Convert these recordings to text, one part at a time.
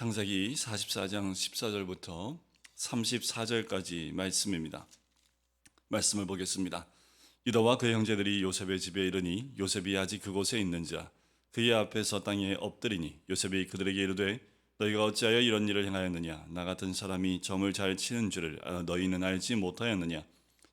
창세기 44장 14절부터 34절까지 말씀입니다. 말씀을 보겠습니다. 유다와 그의 형제들이 요셉의 집에 이르니 요셉이 아직 그곳에 있는지라 그의 앞에서 땅에 엎드리니 요셉이 그들에게 이르되 너희가 어찌하여 이런 일을 행하였느냐? 나 같은 사람이 점을 잘 치는 줄을 너희는 알지 못하였느냐?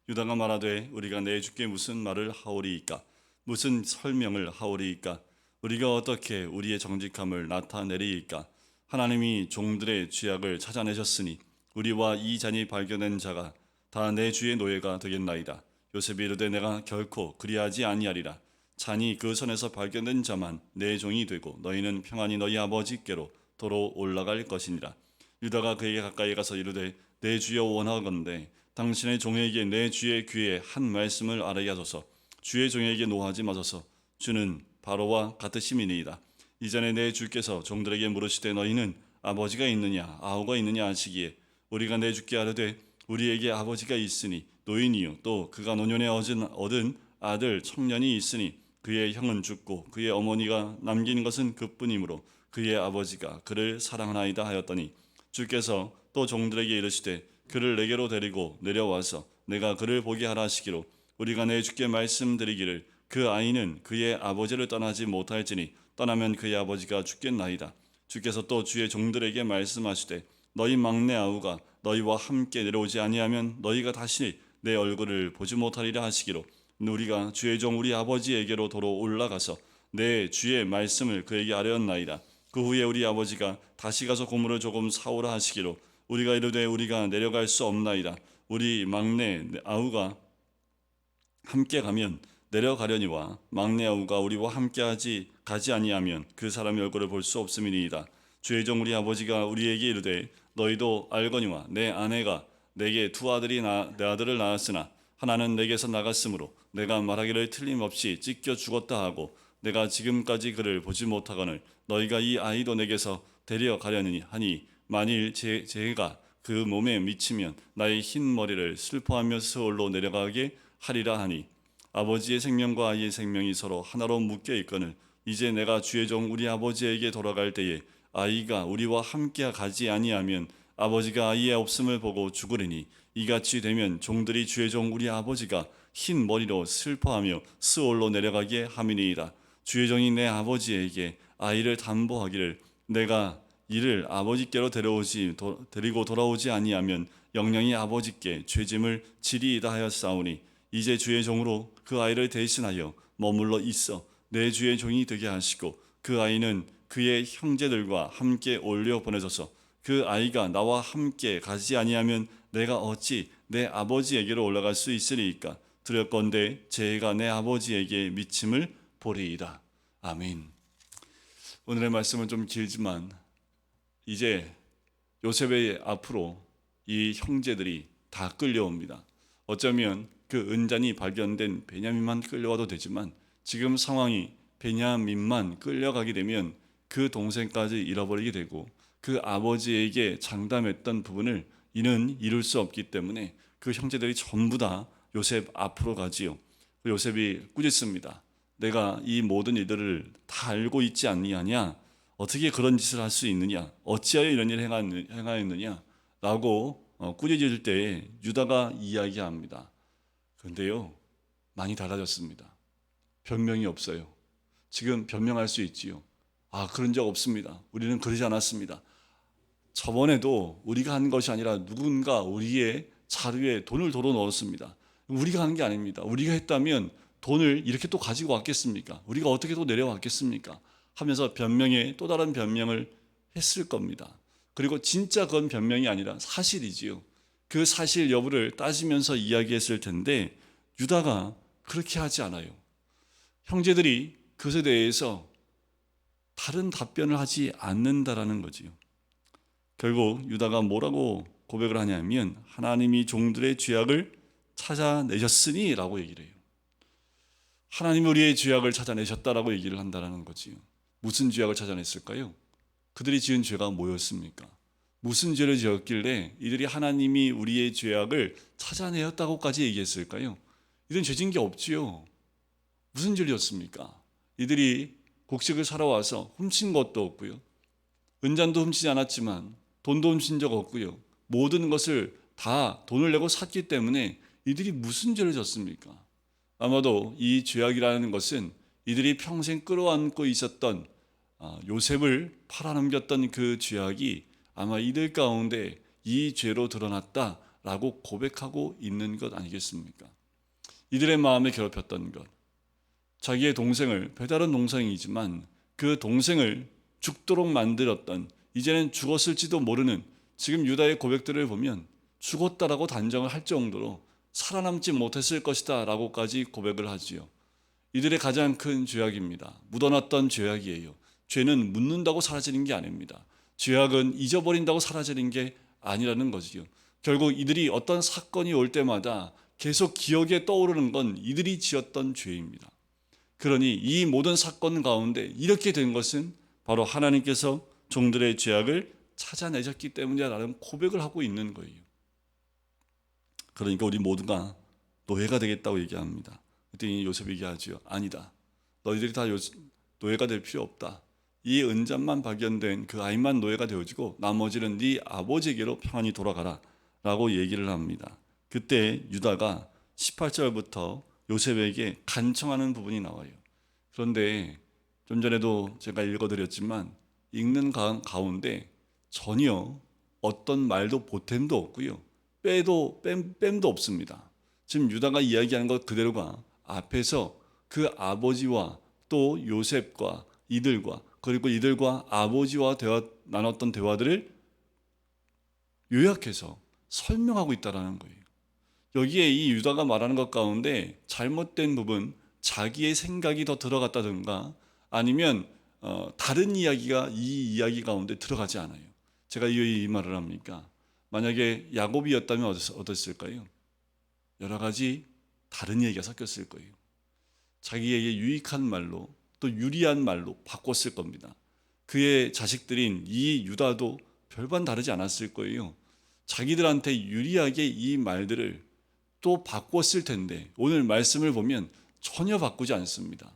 유다가 말하되 우리가 내 주께 무슨 말을 하오리이까? 무슨 설명을 하오리이까? 우리가 어떻게 우리의 정직함을 나타내리이까? 하나님이 종들의 죄악을 찾아내셨으니 우리와 이 잔이 발견된 자가 다 내 주의 노예가 되겠나이다. 요셉이 이르되 내가 결코 그리하지 아니하리라. 잔이 그 손에서 발견된 자만 내 종이 되고 너희는 평안히 너희 아버지께로 도로 올라갈 것이니라. 유다가 그에게 가까이 가서 이르되 내 주여 원하건대 당신의 종에게 내 주의 귀에 한 말씀을 알게 하소서. 주의 종에게 노하지 마소서. 주는 바로와 같으심이니이다. 이전에 내 주께서 종들에게 물으시되 너희는 아버지가 있느냐 아우가 있느냐 하시기에 우리가 내 주께 아뢰되 우리에게 아버지가 있으니 노인이요 또 그가 노년에 얻은 아들 청년이 있으니 그의 형은 죽고 그의 어머니가 남긴 것은 그뿐이므로 그의 아버지가 그를 사랑하나이다 하였더니 주께서 또 종들에게 이르시되 그를 내게로 데리고 내려와서 내가 그를 보게 하라 하시기로 우리가 내 주께 말씀드리기를 그 아이는 그의 아버지를 떠나지 못할지니 떠나면 그의 아버지가 죽겠나이다. 주께서 또 주의 종들에게 말씀하시되 너희 막내 아우가 너희와 함께 내려오지 아니하면 너희가 다시 내 얼굴을 보지 못하리라 하시기로 우리가 주의 종 우리 아버지에게로 도로 올라가서 내 주의 말씀을 그에게 아뢰었나이다. 그 후에 우리 아버지가 다시 가서 고물을 조금 사오라 하시기로 우리가 이르되 우리가 내려갈 수 없나이다. 우리 막내 아우가 함께 가면 내려가려니와 막내 아우가 우리와 함께 가지 아니하면 그 사람의 얼굴을 볼 수 없음이니이다. 주의 종 우리 아버지가 우리에게 이르되 너희도 알거니와 내 아내가 내게 두 아들이 내 아들을 낳았으나 하나는 내게서 나갔으므로 내가 말하기를 틀림없이 찢겨 죽었다 하고 내가 지금까지 그를 보지 못하거늘 너희가 이 아이도 내게서 데려가려니 하니 만일 제가 그 몸에 미치면 나의 흰 머리를 슬퍼하며 스올로 내려가게 하리라 하니 아버지의 생명과 아이의 생명이 서로 하나로 묶여 있거늘 이제 내가 주의 종 우리 아버지에게 돌아갈 때에 아이가 우리와 함께 가지 아니하면 아버지가 아이의 없음을 보고 죽으리니 이같이 되면 종들이 주의 종 우리 아버지가 흰 머리로 슬퍼하며 스올로 내려가게 함이니이다. 주의 종이 내 아버지에게 아이를 담보하기를 내가 이를 아버지께로 데리고 돌아오지 아니하면 영영이 아버지께 죄짐을 지리이다 하였사오니 이제 주의 종으로 그 아이를 대신하여 머물러 있어 내 주의 종이 되게 하시고 그 아이는 그의 형제들과 함께 올려 보내소서. 그 아이가 나와 함께 가지 아니하면 내가 어찌 내 아버지에게로 올라갈 수 있으리이까? 두렵건대 제가 내 아버지에게 미침을 보리이다. 아멘. 오늘의 말씀은 좀 길지만 이제 요셉의 앞으로 이 형제들이 다 끌려옵니다. 어쩌면 그 은잔이 발견된 베냐민만 끌려와도 되지만 지금 상황이 베냐민만 끌려가게 되면 그 동생까지 잃어버리게 되고 그 아버지에게 장담했던 부분을 이는 이룰 수 없기 때문에 그 형제들이 전부 다 요셉 앞으로 가지요. 요셉이 꾸짖습니다. 내가 이 모든 일들을 다 알고 있지 아니하냐? 어떻게 그런 짓을 할 수 있느냐? 어찌하여 이런 일을 행하였느냐? 라고 꾸짖을 때에 유다가 이야기합니다. 그런데요, 많이 달라졌습니다. 변명이 없어요. 지금 변명할 수 있지요. 그런 적 없습니다. 우리는 그러지 않았습니다. 저번에도 우리가 한 것이 아니라 누군가 우리의 자루에 돈을 도로 넣었습니다. 우리가 한 게 아닙니다. 우리가 했다면 돈을 이렇게 또 가지고 왔겠습니까? 우리가 어떻게 또 내려왔겠습니까? 하면서 변명에 또 다른 변명을 했을 겁니다. 그리고 진짜 그건 변명이 아니라 사실이지요. 그 사실 여부를 따지면서 이야기했을 텐데 유다가 그렇게 하지 않아요. 형제들이 그것에 대해서 다른 답변을 하지 않는다라는 거지요. 결국 유다가 뭐라고 고백을 하냐면 하나님이 종들의 죄악을 찾아내셨으니 라고 얘기를 해요. 하나님이 우리의 죄악을 찾아내셨다라고 얘기를 한다는 거지요. 무슨 죄악을 찾아냈을까요? 그들이 지은 죄가 뭐였습니까? 무슨 죄를 지었길래 이들이 하나님이 우리의 죄악을 찾아내었다고까지 얘기했을까요? 이들은 죄진 게 없지요. 무슨 죄였습니까? 이들이 곡식을 사러 와서 훔친 것도 없고요. 은잔도 훔치지 않았지만 돈도 훔친 적 없고요. 모든 것을 다 돈을 내고 샀기 때문에 이들이 무슨 죄를 졌습니까? 아마도 이 죄악이라는 것은 이들이 평생 끌어안고 있었던 요셉을 팔아넘겼던 그 죄악이 아마 이들 가운데 이 죄로 드러났다라고 고백하고 있는 것 아니겠습니까? 이들의 마음을 괴롭혔던 것, 자기의 동생을, 배다른 동생이지만 그 동생을 죽도록 만들었던, 이제는 죽었을지도 모르는, 지금 유다의 고백들을 보면 죽었다라고 단정을 할 정도로 살아남지 못했을 것이다 라고까지 고백을 하지요. 이들의 가장 큰 죄악입니다. 묻어놨던 죄악이에요. 죄는 묻는다고 사라지는 게 아닙니다. 죄악은 잊어버린다고 사라지는 게 아니라는 거지요. 결국 이들이 어떤 사건이 올 때마다 계속 기억에 떠오르는 건 이들이 지었던 죄입니다. 그러니 이 모든 사건 가운데 이렇게 된 것은 바로 하나님께서 종들의 죄악을 찾아내셨기 때문이라는 고백을 하고 있는 거예요. 그러니까 우리 모두가 노예가 되겠다고 얘기합니다. 그랬더니 요셉이 얘기하죠. 아니다. 너희들이 다 노예가 될 필요 없다. 이 은잔만 발견된 그 아이만 노예가 되어지고 나머지는 네 아버지에게로 평안히 돌아가라 라고 얘기를 합니다. 그때 유다가 18절부터 요셉에게 간청하는 부분이 나와요. 그런데 좀 전에도 제가 읽어드렸지만 읽는 가운데 전혀 어떤 말도 보탬도 없고요. 뺨도 없습니다. 지금 유다가 이야기하는 것 그대로가 앞에서 그 아버지와 또 요셉과 이들과 그리고 이들과 아버지와 나눴던 대화들을 요약해서 설명하고 있다는 거예요. 여기에 이 유다가 말하는 것 가운데 잘못된 부분, 자기의 생각이 더 들어갔다든가 아니면 다른 이야기가 이 이야기 가운데 들어가지 않아요. 제가 이 말을 합니까? 만약에 야곱이었다면 어땠을까요? 여러 가지 다른 얘기가 섞였을 거예요. 자기에게 유익한 말로 또 유리한 말로 바꿨을 겁니다. 그의 자식들인 이 유다도 별반 다르지 않았을 거예요. 자기들한테 유리하게 이 말들을 또 바꿨을 텐데 오늘 말씀을 보면 전혀 바꾸지 않습니다.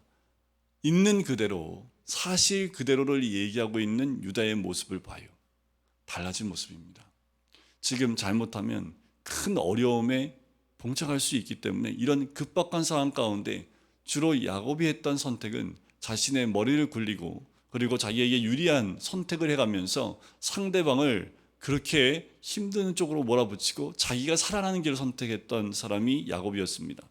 있는 그대로 사실 그대로를 얘기하고 있는 유다의 모습을 봐요. 달라진 모습입니다. 지금 잘못하면 큰 어려움에 봉착할 수 있기 때문에 이런 급박한 상황 가운데 주로 야곱이 했던 선택은 자신의 머리를 굴리고 그리고 자기에게 유리한 선택을 해가면서 상대방을 그렇게 힘든 쪽으로 몰아붙이고 자기가 살아나는 길을 선택했던 사람이 야곱이었습니다.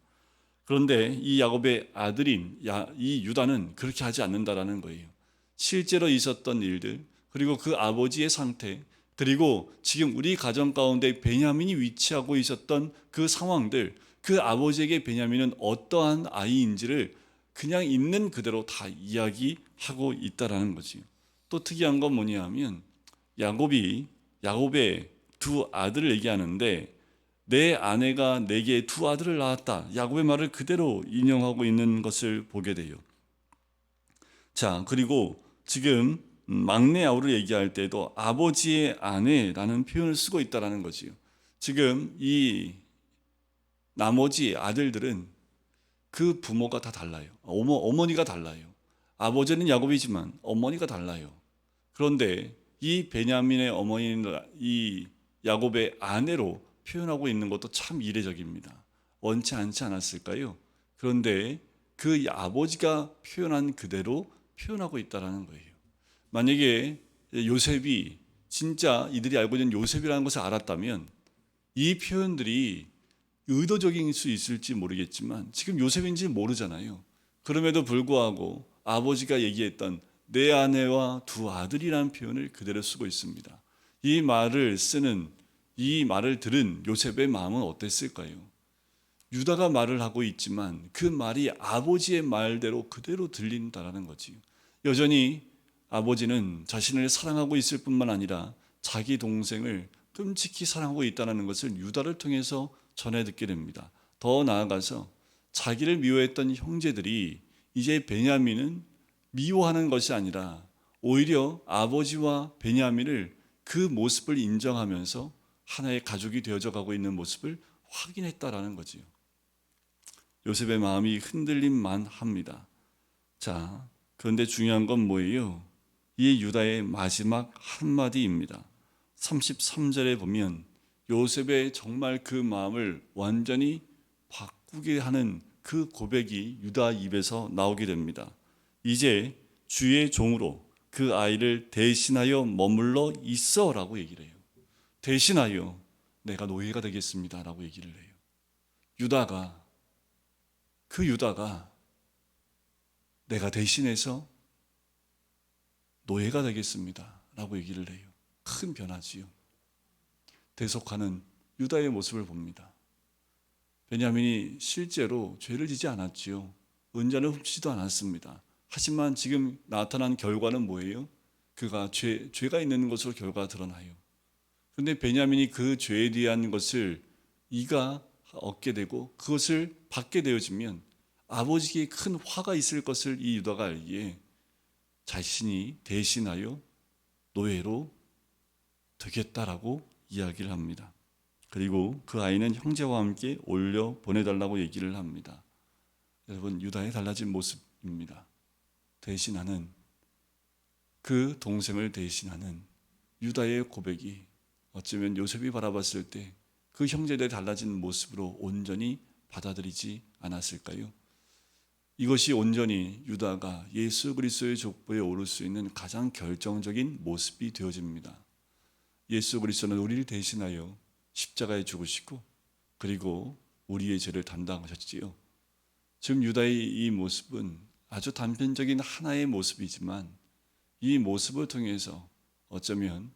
그런데 이 야곱의 아들인 이 유다는 그렇게 하지 않는다라는 거예요. 실제로 있었던 일들, 그리고 그 아버지의 상태, 그리고 지금 우리 가정 가운데 베냐민이 위치하고 있었던 그 상황들, 그 아버지에게 베냐민은 어떠한 아이인지를 그냥 있는 그대로 다 이야기하고 있다라는 거지요. 또 특이한 건 뭐냐면 야곱의 두 아들을 얘기하는데 내 아내가 내게 두 아들을 낳았다. 야곱의 말을 그대로 인용하고 있는 것을 보게 돼요. 자, 그리고 지금 막내 아우를 얘기할 때도 아버지의 아내라는 표현을 쓰고 있다는 거지요. 지금 이 나머지 아들들은 그 부모가 다 달라요. 어머니가 달라요. 아버지는 야곱이지만 어머니가 달라요. 그런데 이 베냐민의 어머니는 이 야곱의 아내로 표현하고 있는 것도 참 이례적입니다. 원치 않지 않았을까요? 그런데 그 아버지가 표현한 그대로 표현하고 있다는 거예요. 만약에 요셉이 진짜 이들이 알고 있는 요셉이라는 것을 알았다면 이 표현들이 의도적일 수 있을지 모르겠지만 지금 요셉인지 모르잖아요. 그럼에도 불구하고 아버지가 얘기했던 내 아내와 두 아들이라는 표현을 그대로 쓰고 있습니다. 이 말을 들은 요셉의 마음은 어땠을까요? 유다가 말을 하고 있지만 그 말이 아버지의 말대로 그대로 들린다라는 거지요. 여전히 아버지는 자신을 사랑하고 있을 뿐만 아니라 자기 동생을 끔찍히 사랑하고 있다는 것을 유다를 통해서 전해 듣게 됩니다. 더 나아가서 자기를 미워했던 형제들이 이제 베냐민은 미워하는 것이 아니라 오히려 아버지와 베냐민을 그 모습을 인정하면서 하나의 가족이 되어져 가고 있는 모습을 확인했다라는 거지요. 요셉의 마음이 흔들림만 합니다. 자, 그런데 중요한 건 뭐예요? 이 유다의 마지막 한마디입니다. 33절에 보면 요셉의 정말 그 마음을 완전히 바꾸게 하는 그 고백이 유다 입에서 나오게 됩니다. 이제 주의 종으로 그 아이를 대신하여 머물러 있어라고 얘기를 해요. 대신하여 내가 노예가 되겠습니다라고 얘기를 해요. 유다가 내가 대신해서 노예가 되겠습니다라고 얘기를 해요. 큰 변화지요. 대속하는 유다의 모습을 봅니다. 베냐민이 실제로 죄를 지지 않았지요. 은자를 훔치지도 않았습니다. 하지만 지금 나타난 결과는 뭐예요? 그가 죄가 있는 것으로 결과가 드러나요. 그런데 베냐민이 그 죄에 대한 것을 이가 얻게 되고 그것을 받게 되어지면 아버지에게 큰 화가 있을 것을 이 유다가 알기에 자신이 대신하여 노예로 되겠다라고 이야기를 합니다. 그리고 그 아이는 형제와 함께 올려 보내달라고 얘기를 합니다. 여러분, 유다의 달라진 모습입니다. 대신하는, 그 동생을 대신하는 유다의 고백이 어쩌면 요셉이 바라봤을 때 그 형제들의 달라진 모습으로 온전히 받아들이지 않았을까요? 이것이 온전히 유다가 예수 그리스도의 족보에 오를 수 있는 가장 결정적인 모습이 되어집니다. 예수 그리스도는 우리를 대신하여 십자가에 죽으시고 그리고 우리의 죄를 담당하셨지요. 지금 유다의 이 모습은 아주 단편적인 하나의 모습이지만 이 모습을 통해서 어쩌면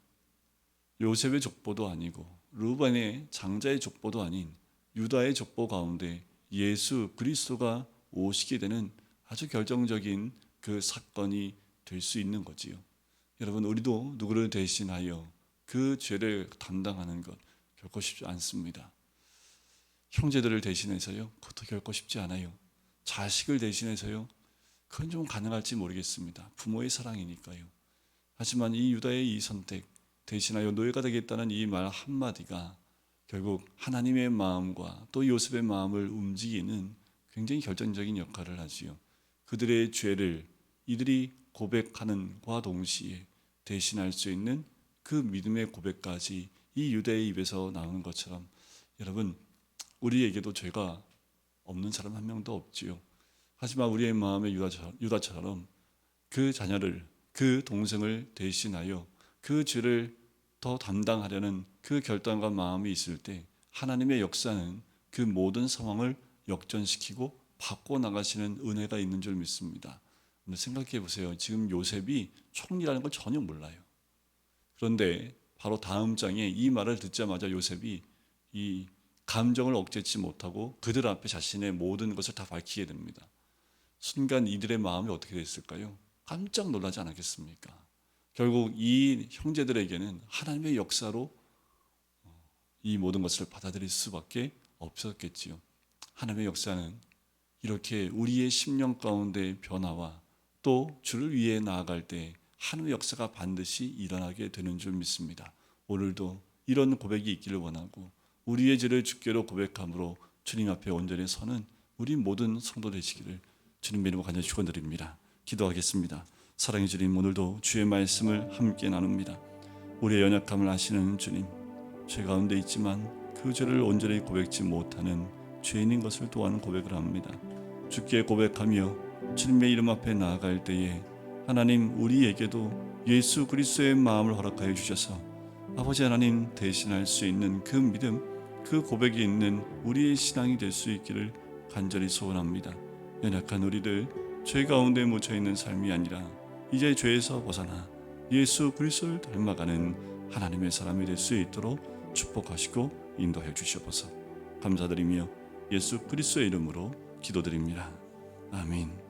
요셉의 족보도 아니고 루벤의 장자의 족보도 아닌 유다의 족보 가운데 예수 그리스도가 오시게 되는 아주 결정적인 그 사건이 될 수 있는 거지요. 여러분, 우리도 누구를 대신하여 그 죄를 담당하는 것 결코 쉽지 않습니다. 형제들을 대신해서요, 그것도 결코 쉽지 않아요. 자식을 대신해서요, 그건 좀 가능할지 모르겠습니다. 부모의 사랑이니까요. 하지만 이 유다의 이 선택, 대신하여 노예가 되겠다는 이 말 한마디가 결국 하나님의 마음과 또 요셉의 마음을 움직이는 굉장히 결정적인 역할을 하지요. 그들의 죄를 이들이 고백하는과 동시에 대신할 수 있는 그 믿음의 고백까지 이 유다의 입에서 나오는 것처럼 여러분, 우리에게도 죄가 없는 사람 한 명도 없지요. 하지만 우리의 마음에 유다처럼 그 자녀를, 그 동생을 대신하여 그 죄를 더 담당하려는 그 결단과 마음이 있을 때 하나님의 역사는 그 모든 상황을 역전시키고 바꿔나가시는 은혜가 있는 줄 믿습니다. 생각해 보세요. 지금 요셉이 총리라는 걸 전혀 몰라요. 그런데 바로 다음 장에 이 말을 듣자마자 요셉이 이 감정을 억제치 못하고 그들 앞에 자신의 모든 것을 다 밝히게 됩니다. 순간 이들의 마음이 어떻게 됐을까요? 깜짝 놀라지 않았겠습니까? 결국 이 형제들에게는 하나님의 역사로 이 모든 것을 받아들일 수밖에 없었겠지요. 하나님의 역사는 이렇게 우리의 심령 가운데 변화와 또 주를 위해 나아갈 때 하나님의 역사가 반드시 일어나게 되는 줄 믿습니다. 오늘도 이런 고백이 있기를 원하고 우리의 죄를 주께로 고백함으로 주님 앞에 온전히 서는 우리 모든 성도 되시기를 주님의 이름으로 간절히 축원드립니다. 기도하겠습니다. 사랑의 주님, 오늘도 주의 말씀을 함께 나눕니다. 우리의 연약함을 아시는 주님, 죄 가운데 있지만 그 죄를 온전히 고백지 못하는 죄인인 것을 또한 고백을 합니다. 주께 고백하며 주님의 이름 앞에 나아갈 때에 하나님, 우리에게도 예수 그리스도의 마음을 허락하여 주셔서 아버지 하나님 대신할 수 있는 그 믿음, 그 고백이 있는 우리의 신앙이 될 수 있기를 간절히 소원합니다. 연약한 우리들, 죄 가운데 묻혀있는 삶이 아니라 이제 죄에서 벗어나 예수 그리스도를 닮아가는 하나님의 사람이 될 수 있도록 축복하시고 인도해 주시옵소서. 감사드리며 예수 그리스도의 이름으로 기도드립니다. 아멘.